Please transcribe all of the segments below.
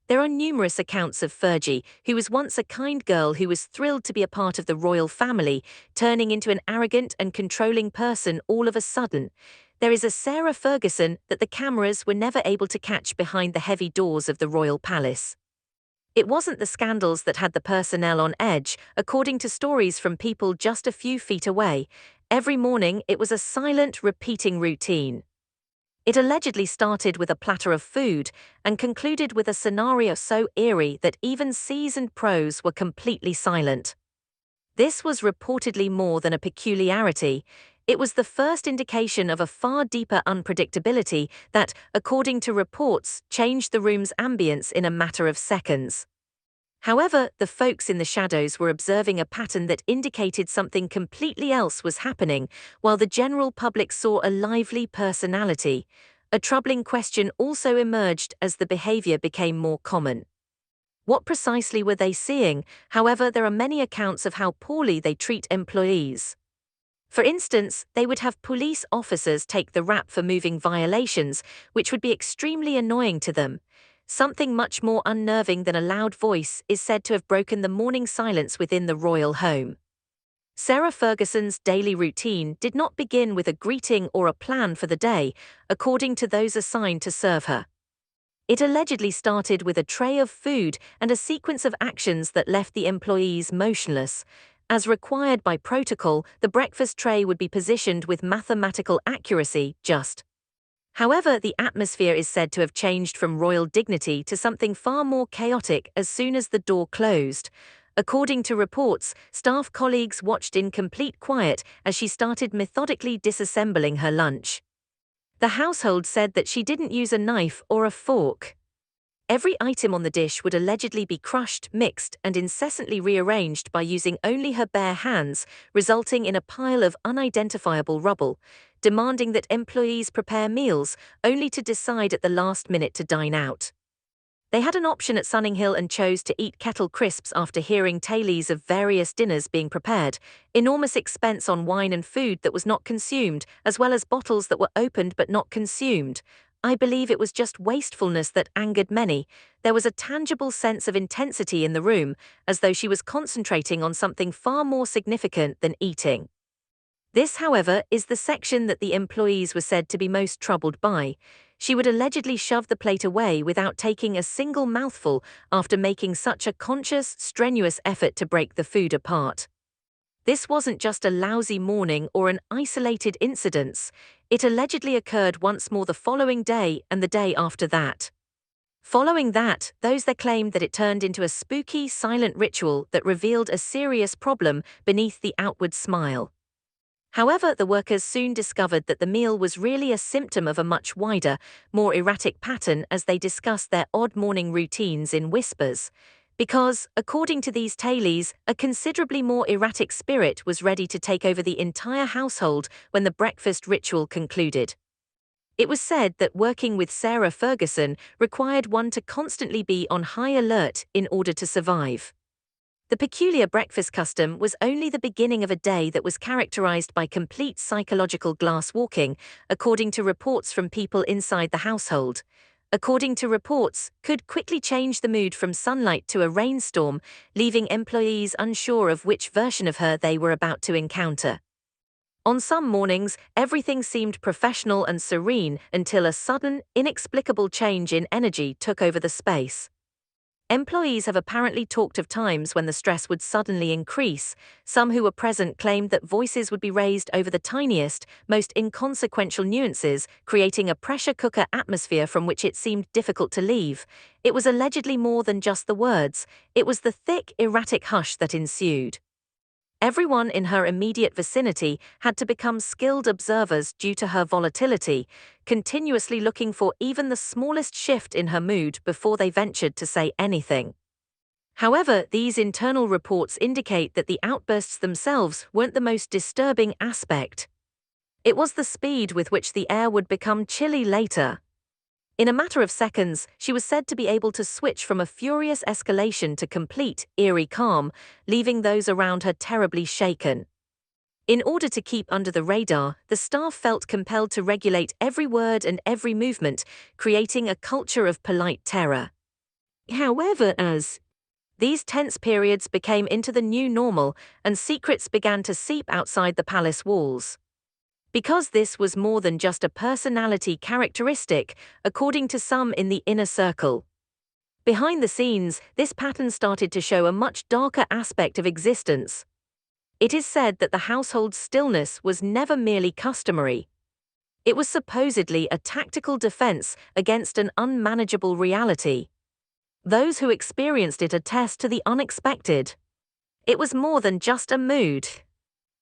There are numerous accounts of Fergie, who was once a kind girl who was thrilled to be a part of the royal family, turning into an arrogant and controlling person all of a sudden. There is a Sarah Ferguson that the cameras were never able to catch behind the heavy doors of the royal palace. It wasn't the scandals that had the personnel on edge, according to stories from people just a few feet away. Every morning it was a silent, repeating routine. It allegedly started with a platter of food and concluded with a scenario so eerie that even seasoned pros were completely silent. This was reportedly more than a peculiarity. It was the first indication of a far deeper unpredictability that, according to reports, changed the room's ambience in a matter of seconds. However, the folks in the shadows were observing a pattern that indicated something completely else was happening, while the general public saw a lively personality. A troubling question also emerged as the behavior became more common. What precisely were they seeing? However, there are many accounts of how poorly they treat employees. For instance, they would have police officers take the rap for moving violations, which would be extremely annoying to them. Something much more unnerving than a loud voice is said to have broken the morning silence within the royal home. Sarah Ferguson's daily routine did not begin with a greeting or a plan for the day, according to those assigned to serve her. It allegedly started with a tray of food and a sequence of actions that left the employees motionless. As required by protocol, the breakfast tray would be positioned with mathematical accuracy, just. However, the atmosphere is said to have changed from royal dignity to something far more chaotic as soon as the door closed. According to reports, staff colleagues watched in complete quiet as she started methodically disassembling her lunch. The household said that she didn't use a knife or a fork. Every item on the dish would allegedly be crushed, mixed, and incessantly rearranged by using only her bare hands, resulting in a pile of unidentifiable rubble, demanding that employees prepare meals, only to decide at the last minute to dine out. They had an option at Sunninghill and chose to eat kettle crisps after hearing tales of various dinners being prepared, enormous expense on wine and food that was not consumed, as well as bottles that were opened but not consumed. I believe it was just wastefulness that angered many. There was a tangible sense of intensity in the room, as though she was concentrating on something far more significant than eating. This, however, is the section that the employees were said to be most troubled by. She would allegedly shove the plate away without taking a single mouthful after making such a conscious, strenuous effort to break the food apart. This wasn't just a lousy morning or an isolated incident. It allegedly occurred once more the following day and the day after that. Following that, those there claimed that it turned into a spooky, silent ritual that revealed a serious problem beneath the outward smile. However, the workers soon discovered that the meal was really a symptom of a much wider, more erratic pattern as they discussed their odd morning routines in whispers. Because, according to these tales, a considerably more erratic spirit was ready to take over the entire household when the breakfast ritual concluded. It was said that working with Sarah Ferguson required one to constantly be on high alert in order to survive. The peculiar breakfast custom was only the beginning of a day that was characterized by complete psychological glass walking, according to reports from people inside the household. According to reports, could quickly change the mood from sunlight to a rainstorm, leaving employees unsure of which version of her they were about to encounter. On some mornings, everything seemed professional and serene until a sudden, inexplicable change in energy took over the space. Employees have apparently talked of times when the stress would suddenly increase. Some who were present claimed that voices would be raised over the tiniest, most inconsequential nuances, creating a pressure cooker atmosphere from which it seemed difficult to leave. It was allegedly more than just the words, it was the thick, erratic hush that ensued. Everyone in her immediate vicinity had to become skilled observers due to her volatility, continuously looking for even the smallest shift in her mood before they ventured to say anything. However, these internal reports indicate that the outbursts themselves weren't the most disturbing aspect. It was the speed with which the air would become chilly later. In a matter of seconds, she was said to be able to switch from a furious escalation to complete, eerie calm, leaving those around her terribly shaken. In order to keep under the radar, the staff felt compelled to regulate every word and every movement, creating a culture of polite terror. However, as these tense periods became into the new normal and secrets began to seep outside the palace walls. Because this was more than just a personality characteristic, according to some in the inner circle. Behind the scenes, this pattern started to show a much darker aspect of existence. It is said that the household's stillness was never merely customary. It was supposedly a tactical defense against an unmanageable reality. Those who experienced it attest to the unexpected. It was more than just a mood.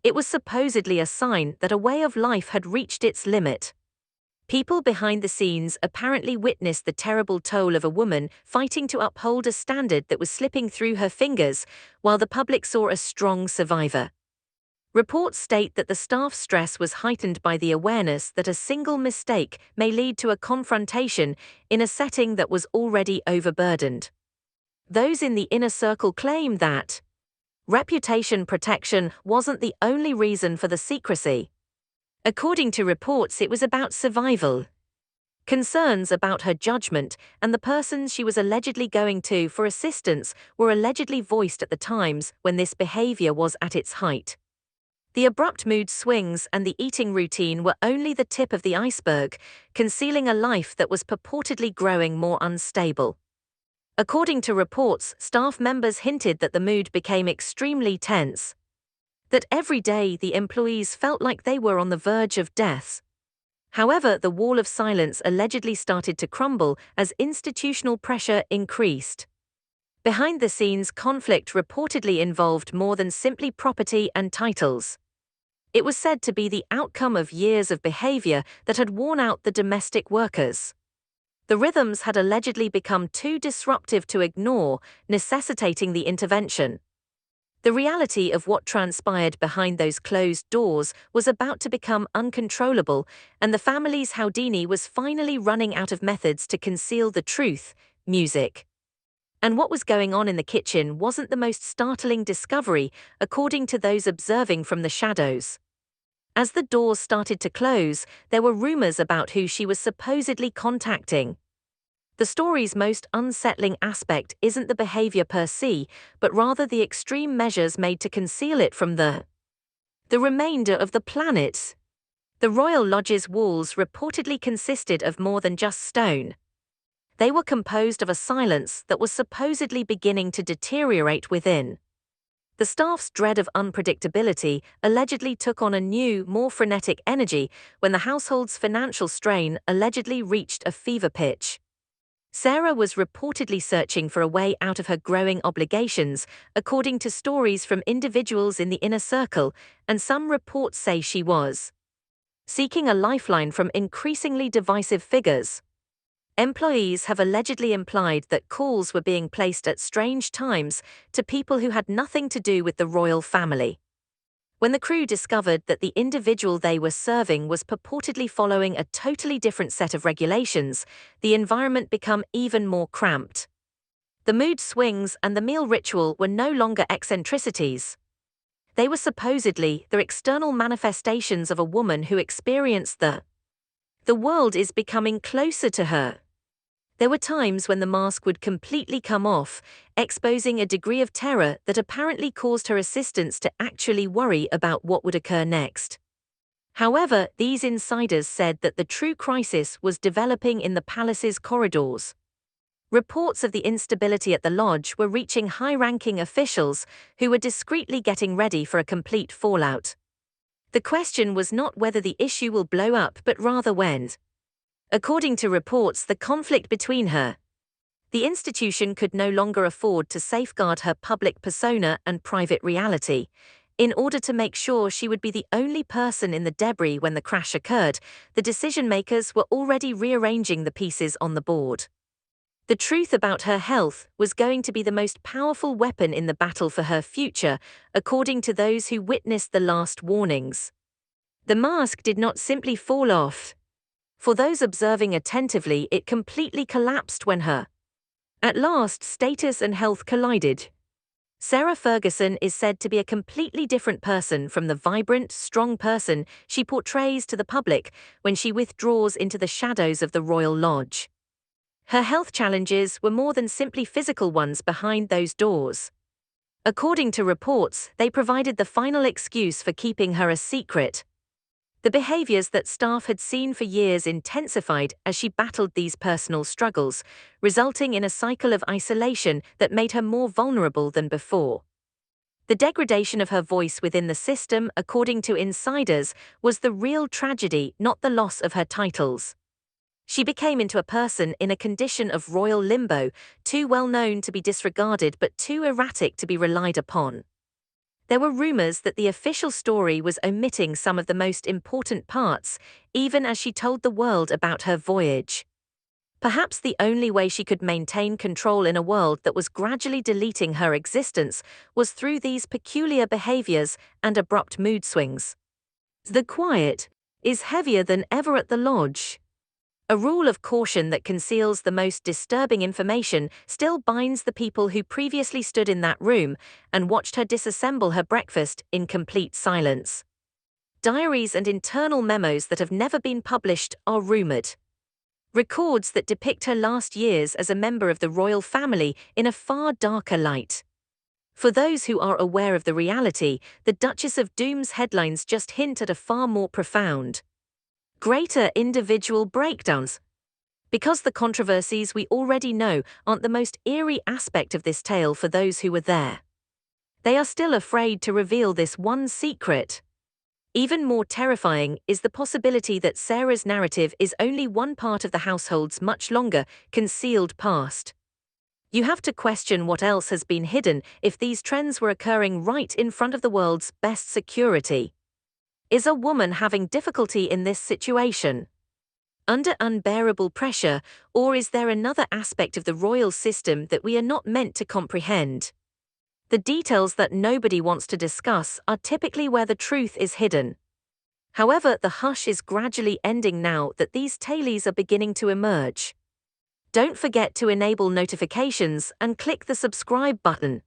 It was supposedly a sign that a way of life had reached its limit. People behind the scenes apparently witnessed the terrible toll of a woman fighting to uphold a standard that was slipping through her fingers, while the public saw a strong survivor. Reports state that the staff's stress was heightened by the awareness that a single mistake may lead to a confrontation in a setting that was already overburdened. Those in the inner circle claim that reputation protection wasn't the only reason for the secrecy. According to reports, it was about survival. Concerns about her judgment and the persons she was allegedly going to for assistance were allegedly voiced at the times when this behavior was at its height. The abrupt mood swings and the eating routine were only the tip of the iceberg, concealing a life that was purportedly growing more unstable. According to reports, staff members hinted that the mood became extremely tense. That every day the employees felt like they were on the verge of death. However, the wall of silence allegedly started to crumble as institutional pressure increased. Behind the scenes, conflict reportedly involved more than simply property and titles. It was said to be the outcome of years of behavior that had worn out the domestic workers. The rhythms had allegedly become too disruptive to ignore, necessitating the intervention. The reality of what transpired behind those closed doors was about to become uncontrollable, and the family's Houdini was finally running out of methods to conceal the truth: music. And what was going on in the kitchen wasn't the most startling discovery, according to those observing from the shadows. As the doors started to close, there were rumors about who she was supposedly contacting. The story's most unsettling aspect isn't the behavior per se, but rather the extreme measures made to conceal it from the remainder of the planet. The royal lodge's walls reportedly consisted of more than just stone. They were composed of a silence that was supposedly beginning to deteriorate within. The staff's dread of unpredictability allegedly took on a new, more frenetic energy when the household's financial strain allegedly reached a fever pitch. Sarah was reportedly searching for a way out of her growing obligations, according to stories from individuals in the inner circle, and some reports say she was seeking a lifeline from increasingly divisive figures. Employees have allegedly implied that calls were being placed at strange times to people who had nothing to do with the royal family. When the crew discovered that the individual they were serving was purportedly following a totally different set of regulations, the environment became even more cramped. The mood swings and the meal ritual were no longer eccentricities. They were supposedly the external manifestations of a woman who experienced the world is becoming closer to her. There were times when the mask would completely come off, exposing a degree of terror that apparently caused her assistants to actually worry about what would occur next. However, these insiders said that the true crisis was developing in the palace's corridors. Reports of the instability at the lodge were reaching high-ranking officials who were discreetly getting ready for a complete fallout. The question was not whether the issue will blow up, but rather when. According to reports, the conflict between the institution could no longer afford to safeguard her public persona and private reality. In order to make sure she would be the only person in the debris when the crash occurred, the decision-makers were already rearranging the pieces on the board. The truth about her health was going to be the most powerful weapon in the battle for her future, according to those who witnessed the last warnings. The mask did not simply fall off. For those observing attentively, it completely collapsed when at last, status and health collided. Sarah Ferguson is said to be a completely different person from the vibrant, strong person she portrays to the public when she withdraws into the shadows of the Royal Lodge. Her health challenges were more than simply physical ones behind those doors. According to reports, they provided the final excuse for keeping her a secret. The behaviors that staff had seen for years intensified as she battled these personal struggles, resulting in a cycle of isolation that made her more vulnerable than before. The degradation of her voice within the system, according to insiders, was the real tragedy, not the loss of her titles. She became into a person in a condition of royal limbo, too well known to be disregarded but too erratic to be relied upon. There were rumors that the official story was omitting some of the most important parts, even as she told the world about her voyage. Perhaps the only way she could maintain control in a world that was gradually deleting her existence was through these peculiar behaviors and abrupt mood swings. The quiet is heavier than ever at the lodge. A rule of caution that conceals the most disturbing information still binds the people who previously stood in that room and watched her disassemble her breakfast in complete silence. Diaries and internal memos that have never been published are rumored. Records that depict her last years as a member of the royal family in a far darker light. For those who are aware of the reality, the Duchess of Doom's headlines just hint at a far more profound, greater individual breakdowns. Because the controversies we already know aren't the most eerie aspect of this tale for those who were there. They are still afraid to reveal this one secret. Even more terrifying is the possibility that Sarah's narrative is only one part of the household's much longer, concealed past. You have to question what else has been hidden if these trends were occurring right in front of the world's best security. Is a woman having difficulty in this situation? Under unbearable pressure, or is there another aspect of the royal system that we are not meant to comprehend? The details that nobody wants to discuss are typically where the truth is hidden. However, the hush is gradually ending now that these tales are beginning to emerge. Don't forget to enable notifications and click the subscribe button.